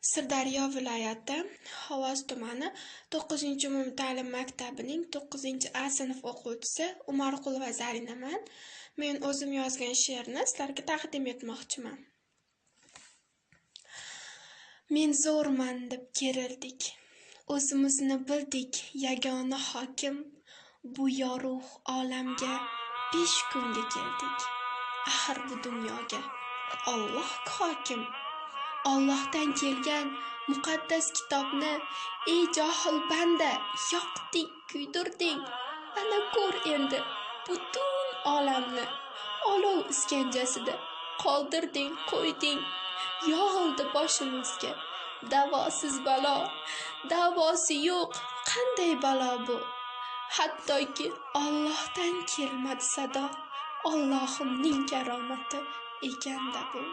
Sirdaryo viloyati Xovos tumani 9-umum ta'lim maktabining 9-A sinf o'quvchisi Umarqulova Zarinaman. Men o'zim yozgan she'rni sizlarga taqdim etmoqchiman. Men zo'rman deb kerildik. O'zimizni bildik yagona hokim. Bu yorug' olamga 5 kunga keldik. Axir bu dunyoga Alloh hokim. Allohdan kelgan muqaddas kitobni ey johil banda yoqding, kuydirding. Ana ko'r endi butun olamni olov iskanjasida qoldirding, qo'yding. Yog'ildi boshimizga davosiz balo, davosi yo'q qanday balo bu? Hattoki Allohdan kelmadi sado, Allohimning karomati ekanda bu.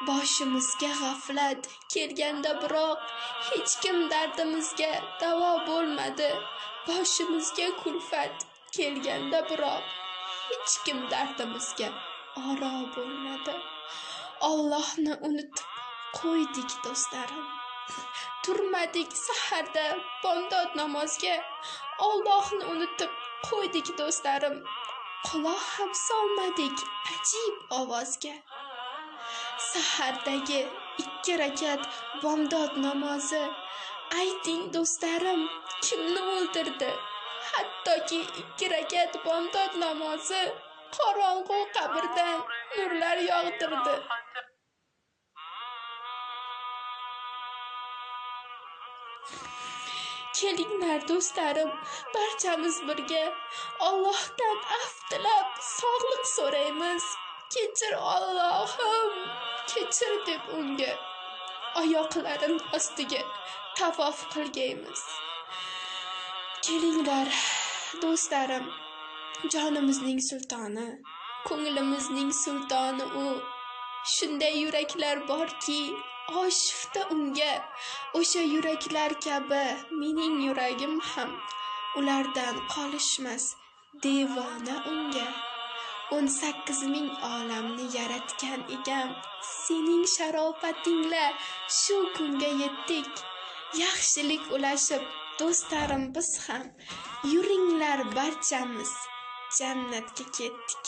Boshimizga g'aflat kelganda biroq hech kim dardimizga davo bo'lmadi. Boshimizga kulfat kelganda biroq hech kim dardimizga oro bo'lmadi. Allohni unutib qo'ydik do'stlarim. Turmadik saharda bomdod namozga. Allohni unutib qo'ydik do'stlarim. Quloq ham solmadik ajib ovozga. Sahardagi 2 rakat bomdod namozi. Ayting do'stlarim, kimni o'ldirdi? Hattoki 2 rakat bomdod namozi qorong'u qabrdan nurlar yog'dirdi. Kelinglar do'stlarim, barchamiz birga Allohdan afv tilab sog'liq so'raymiz. Kechir Allohim, kechir deb unga oyoqlarim ostiga tavof qilgaymiz. Kelinglar do'stlarim, jonimizning sultoni, ko'nglimizning sultoni u. Shunday yuraklar borki, oshifta unga. O'sha yuraklar kabi mening yuragim ham ulardan qolishmas devona unga. 18,000 olamni yaratgan egam, sening sharofatingla shu kunga yetdik. Yaxshilik ulashib do'stlarim biz ham, yuringlar barchamiz jannatga ketdik.